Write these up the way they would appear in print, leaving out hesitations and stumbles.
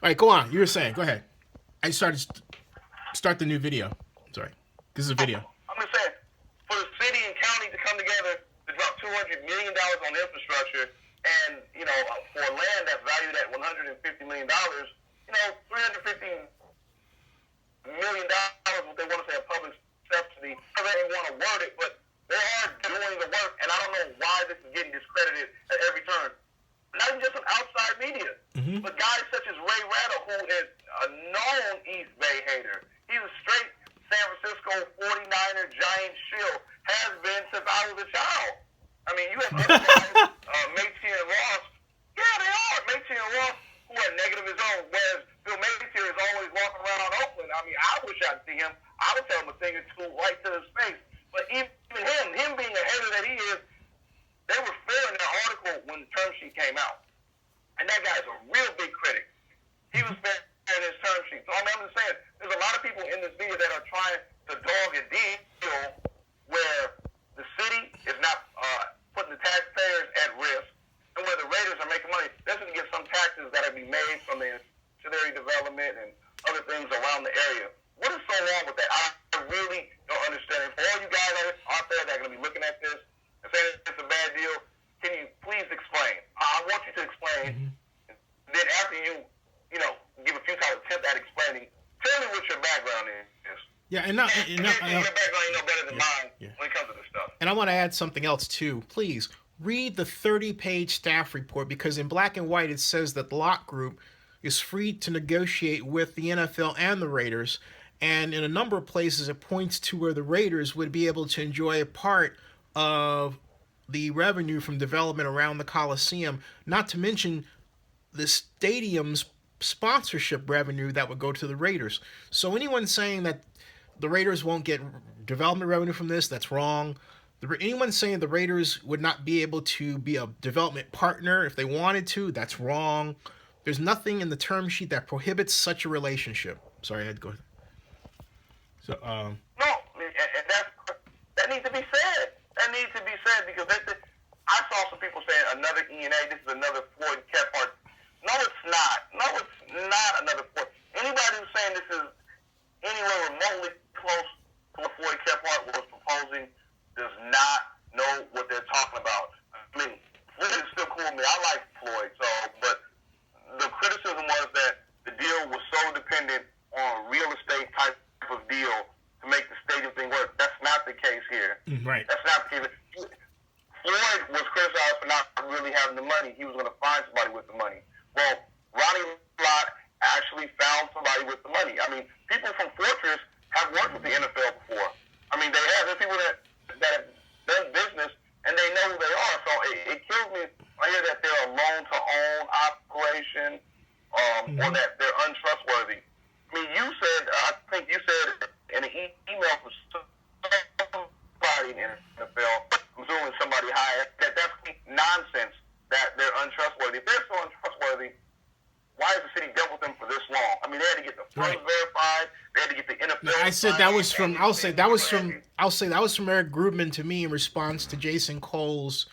All right, go on. You were saying. Go ahead. I started start the new video. Sorry, this is a video. I'm just saying, for the city and county to come together to drop $200 million on infrastructure, and for land that's valued at $150 million, $350 million, what they want to say a public subsidy, however they want to word it, but they are doing the work, and I don't know why this is getting discredited at every turn. Not even just from outside media, but guys such as Ray Rattle, who is a known East Bay hater. He's a straight San Francisco 49er giant shill, has been since I was a child. I mean, you have other guys, Métier and Ross. Yeah, they are. Métier and Ross, who are negative his own, whereas Bill Métier is always walking around on Oakland. I mean, I wish I'd see him. I would tell him a thing or two right to his face. But even him being a hater that he is, they were fair in their article when the term sheet came out. And that guy's a real big critic. He was fair in his term sheet. So I'm just saying, there's a lot of people in this video that are trying to dog a deal where the city is not putting the taxpayers at risk, and where the Raiders are making money. They're going to get some taxes that are be made from the ancillary development and other things around the area. What is so wrong with that? I really don't understand. For all you guys out there that are going to be looking at this and saying it's a bad deal, can you please explain? I want you to explain. Then after you give a futile attempt at explaining, tell me what your background is. Yeah, your background ain't no better than mine when it comes to this stuff. And I want to add something else too. Please read the 30-page staff report, because in black and white it says that the Lott Group is free to negotiate with the NFL and the Raiders. And in a number of places, it points to where the Raiders would be able to enjoy a part of the revenue from development around the Coliseum, not to mention the stadium's sponsorship revenue that would go to the Raiders. So anyone saying that the Raiders won't get development revenue from this, that's wrong. Anyone saying the Raiders would not be able to be a development partner if they wanted to, that's wrong. There's nothing in the term sheet that prohibits such a relationship. Sorry, I had to go. So, No, and that needs to be said. That needs to be said, because I saw some people saying another E&A, this is another Floyd Kephart. No, it's not. No, it's not another Floyd. Anybody who's saying this is anywhere remotely close to what Floyd Kephart was proposing does not know what they're talking about. I mean, Floyd is still cool with me. I like Floyd, but the criticism was that the deal was so dependent on a real estate type of deal to make the stadium thing work. That's not the case here. Right. That's not the case. Floyd was criticized for not really having the money. He was going to find somebody with the money. Well, Ronnie Lott actually found somebody with the money. I mean, people from Fortress have worked with the NFL before. I mean, they have. There's people that have done business, and they know who they are. So it kills me when I hear that they're a loan-to-own operation, or that they're untrustworthy. I mean, I think you said in an email from somebody in the NFL, I'm assuming somebody high, that's nonsense, that they're untrustworthy. If they're so untrustworthy, why has the city dealt with them for this long? I mean, they had to get the funds verified. They had to get the NFL. I said that was from. I'll say that was from Eric Grubman to me in response to Jason Cole's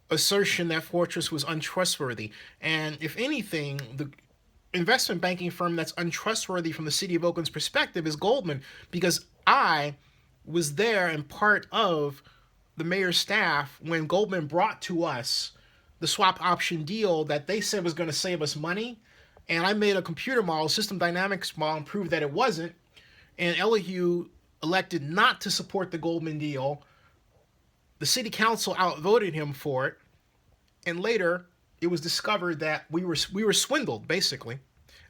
assertion that Fortress was untrustworthy. And if anything, the investment banking firm that's untrustworthy from the city of Oakland's perspective is Goldman, because I was there and part of the mayor's staff when Goldman brought to us the swap option deal that they said was going to save us money. And I made a computer model, system dynamics model, and proved that it wasn't. And Elihu elected not to support the Goldman deal. The city council outvoted him for it. And later, it was discovered that we were swindled, basically.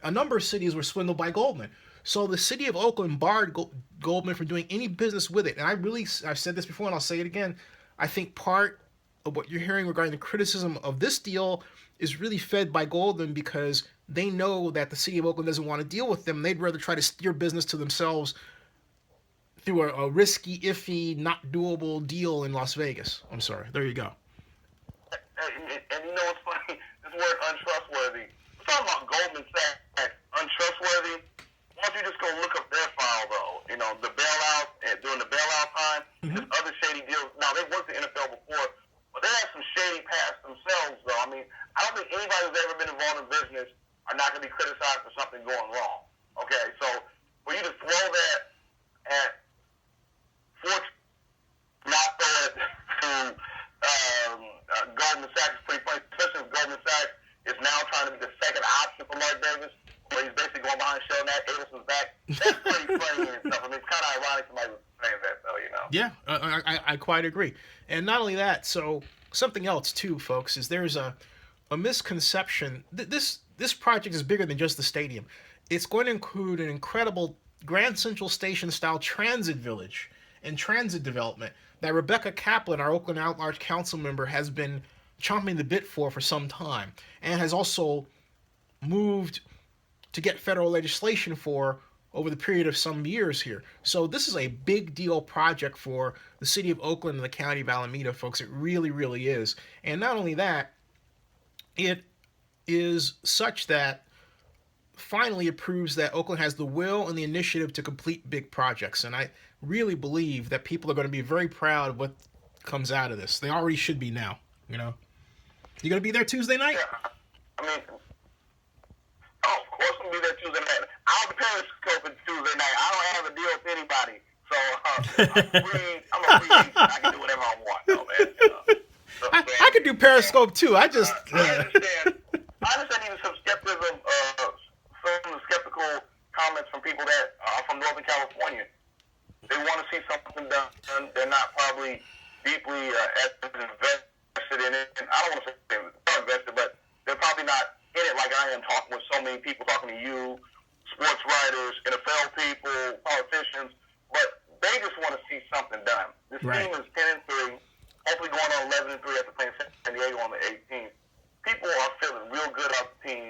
A number of cities were swindled by Goldman. So the city of Oakland barred Goldman from doing any business with it. And I've said this before and I'll say it again, I think part of what you're hearing regarding the criticism of this deal is really fed by Goldman, because they know that the city of Oakland doesn't want to deal with them. They'd rather try to steer business to themselves through a risky, iffy, not doable deal in Las Vegas. I'm sorry. There you go. And you know what's funny? This word untrustworthy. We're talking about Goldman Sachs. Untrustworthy. Why don't you just go look up their file, though? The bailout, during the bailout time, there's other shady deals. Now, they've worked the NFL before, but they had some shady past themselves, though. I mean, I don't think anybody who's ever been involved in business are are not going to be criticized for something going wrong. Okay, so for you to throw that at Fort, not throw it to Goldman Sachs is pretty funny, especially if Goldman Sachs is now trying to be the second option for Mark Davis, where he's basically going behind showing that Adelson's back. That's pretty funny and stuff. I mean, it's kind of ironic somebody was saying that, though, you know. Yeah, I quite agree. And not only that, so something else too, folks, is there's a misconception. This project is bigger than just the stadium. It's going to include an incredible Grand Central Station style transit village and transit development that Rebecca Kaplan, our Oakland at-large council member, has been chomping the bit for some time, and has also moved to get federal legislation for over the period of some years here. So this is a big deal project for the city of Oakland and the county of Alameda, folks. It really, really is. And not only that, it is such that finally it proves that Oakland has the will and the initiative to complete big projects. And I really believe that people are going to be very proud of what comes out of this. They already should be now, you know. You going to be there Tuesday night? Yeah. I mean, oh, of course I'm going to be there Tuesday night. I'll be periscoping Tuesday night. I don't have a deal with anybody. So I'm free. I'm a free agent. I can do whatever I want, though, man. So, I could do Periscope too. I just. I understand even some skepticism, some skeptical comments from people that are from Northern California. They want to see something done. They're not probably deeply invested in it. And I don't want to say they're invested, but they're probably not in it like I am, talking with so many people, talking to you, sports writers, NFL people, politicians. But they just want to see something done. This team is 10-3, hopefully going on 11-3 after playing San Diego on the 18th. People are feeling real good about the team,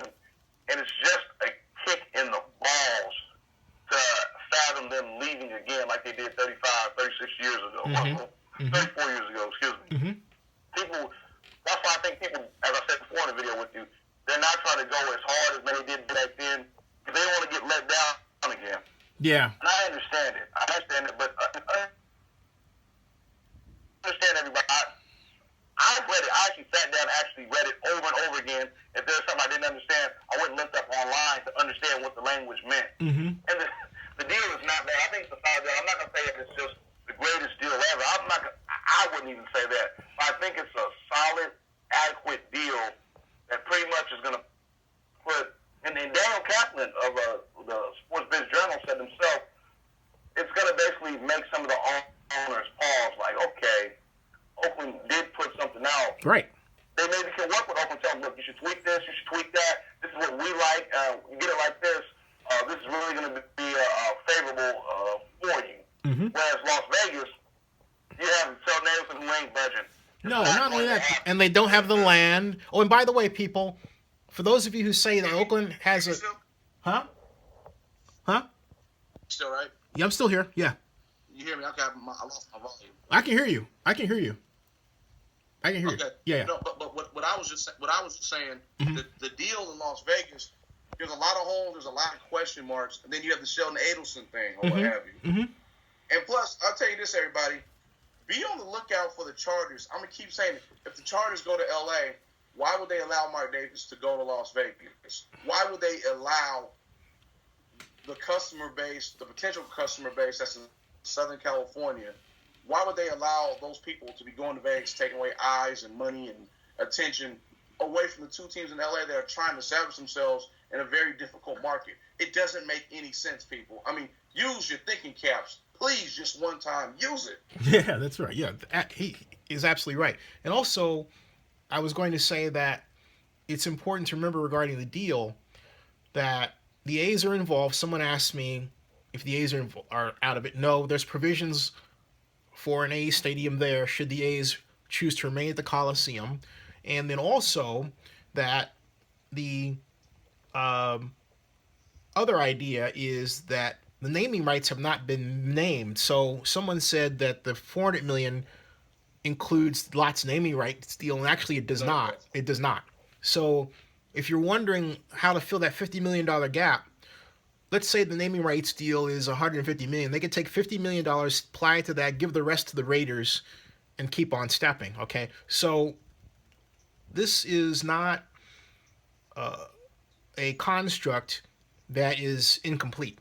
and it's just a kick in the balls to fathom them leaving again like they did 35, 36 years ago. 34 years ago, excuse me. People, that's why I think people, as I said before in the video with you, they're not trying to go as hard as many did back then because they don't want to get let down again. Yeah. And I understand it. But I understand everybody. I read it. I actually sat down and actually read it over and over again. If there's something I didn't understand, I went and looked up online to understand what the language meant. And the deal is not bad. I think it's a solid deal. I'm not going to say that it's just the greatest deal ever. I wouldn't even say that. But I think it's a solid, adequate deal that pretty much is going to put, and then Daniel Kaplan of the Sports Biz Journal said himself, it's going to basically make some of the owners pause, like, okay, Oakland did put something out. Right. They maybe can work with Oakland, tell them, look, you should tweak this, you should tweak that. This is what we like. You get it like this. This is really going to be favorable for you. Whereas Las Vegas, you have Sel Nelson who ain't budging. No, not only that, and they don't have the land. Oh, and by the way, people, for those of you who say that Oakland has a... Huh? Still right? Yeah, I'm still here. Yeah. You hear me? I lost my volume. I can hear you. Okay. Yeah. No, but what I was just saying, the deal in Las Vegas, there's a lot of holes, there's a lot of question marks, and then you have the Sheldon Adelson thing or what have you. And plus, I'll tell you this, everybody, be on the lookout for the Chargers. I'm gonna keep saying it. If the Chargers go to LA, why would they allow Mark Davis to go to Las Vegas? Why would they allow the customer base, the potential customer base that's in Southern California, why would they allow those people to be going to Vegas, taking away eyes and money and attention away from the two teams in LA that are trying to establish themselves in a very difficult market? It doesn't make any sense, people. I mean, use your thinking caps. Please, just one time, use it. Yeah, that's right. Yeah, he is absolutely right. And also, I was going to say that it's important to remember regarding the deal that the A's are involved. Someone asked me if the A's are out of it. No, there's provisions for an A's stadium there should the A's choose to remain at the Coliseum. And then also that the other idea is that the naming rights have not been named. So someone said that the $400 million includes Lott's naming rights deal, and actually it does not. It does not. So if you're wondering how to fill that $50 million gap, let's say the naming rights deal is $150 million. They could take $50 million, apply it to that, give the rest to the Raiders, and keep on stepping. Okay, so this is not a construct that is incomplete.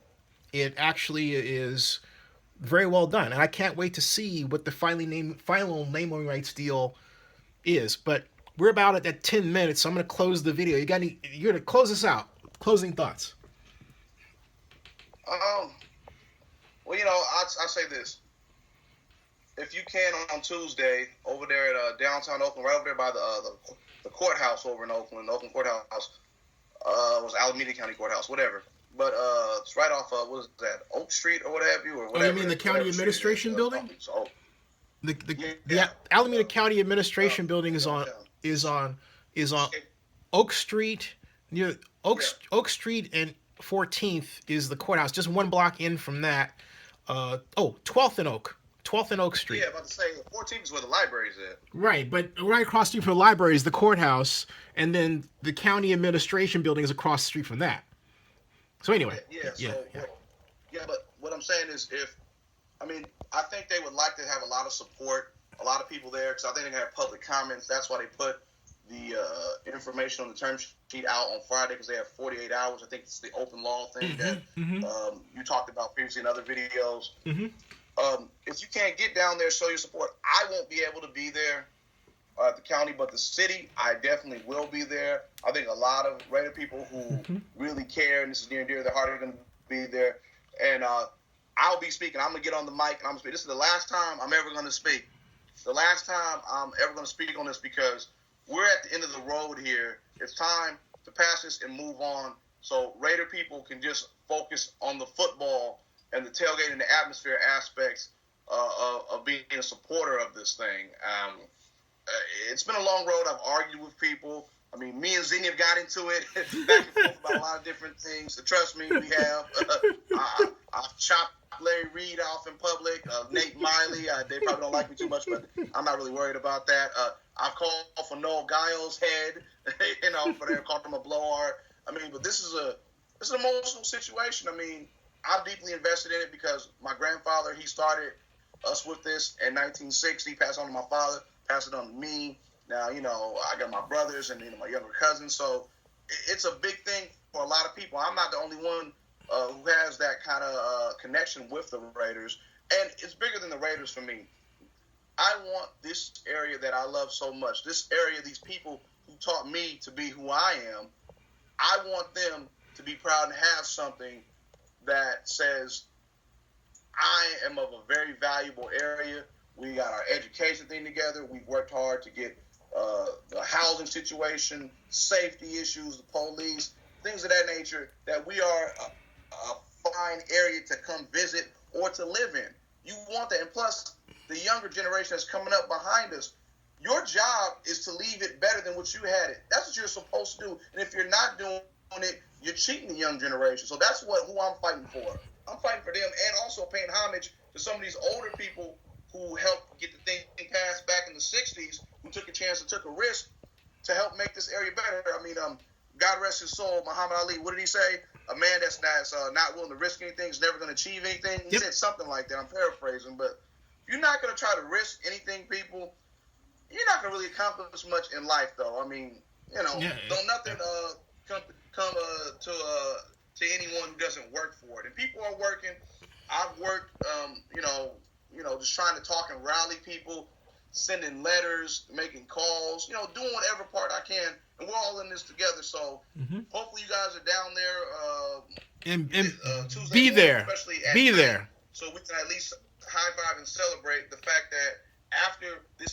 It actually is very well done, and I can't wait to see what the final naming rights deal is. But we're about at 10 minutes, so I'm going to close the video. You're going to close us out. Closing thoughts. Well, I say this. If you can on Tuesday over there at downtown Oakland, right over there by the courthouse over in Oakland, Oakland Courthouse, was Alameda County Courthouse, whatever. But it's right off what is that, Oak Street or what have you, or whatever. Oh, you mean the county administration building? The Alameda County Administration Building is on Oak Street, near Oak Street and 14th is the courthouse. Just one block in from that. 12th and Oak Street. Yeah, about to say 14th is where the library is at. Right, but right across the street from the library is the courthouse, and then the county administration building is across the street from that. So anyway, but what I'm saying is, I think they would like to have a lot of support, a lot of people there, because I think they're going to have public comments. That's why they put the information on the term sheet out on Friday, because they have 48 hours. I think it's the open law thing that you talked about previously in other videos. If you can't get down there, show your support. I won't be able to be there at the county, but the city, I definitely will be there. I think a lot of Raider people who really care, and this is near and dear to their heart, are going to be there. And I'll be speaking. I'm going to get on the mic, and I'm going to speak. This is the last time I'm ever going to speak. The last time I'm ever going to speak on this, because we're at the end of the road here. It's time to pass this and move on, so Raider people can just focus on the football and the tailgate and the atmosphere aspects of being a supporter of this thing. It's been a long road. I've argued with people. Me and Zinni have got into it back and forth about a lot of different things. Trust me, we have. I've chopped Larry Reed off in public. Nate Miley, they probably don't like me too much, but I'm not really worried about that. I've called for Noel Giles' head, for their called him a blowhard. But this is an emotional situation. I'm deeply invested in it because my grandfather, he started us with this in 1960, passed on to my father, passed it on to me. Now, I got my brothers and my younger cousins, so it's a big thing for a lot of people. I'm not the only one who has that kind of connection with the Raiders, and it's bigger than the Raiders for me. I want this area that I love so much, this area, these people who taught me to be who I am, I want them to be proud and have something that says I am of a very valuable area. We got our education thing together. We've worked hard to get the housing situation, safety issues, the police, things of that nature, that we are a fine area to come visit or to live in. You want that. And plus, the younger generation that's coming up behind us, your job is to leave it better than what you had it. That's what you're supposed to do. And if you're not doing it, you're cheating the young generation. So that's who I'm fighting for. I'm fighting for them, and also paying homage to some of these older people who helped get the thing passed back in the 60s, who took a chance and took a risk to help make this area better. God rest his soul, Muhammad Ali, what did he say? A man that's not willing to risk anything is never going to achieve anything. He said something like that. I'm paraphrasing, but if you're not going to try to risk anything, people, you're not going to really accomplish much in life, though. Don't nothing come to anyone who doesn't work for it. And people are working. I've worked, just trying to talk and rally people, sending letters, making calls, doing whatever part I can. And we're all in this together. So hopefully you guys are down there. And Tuesday be morning, there. especially at Be night, there. so we can at least high five and celebrate the fact that after this thing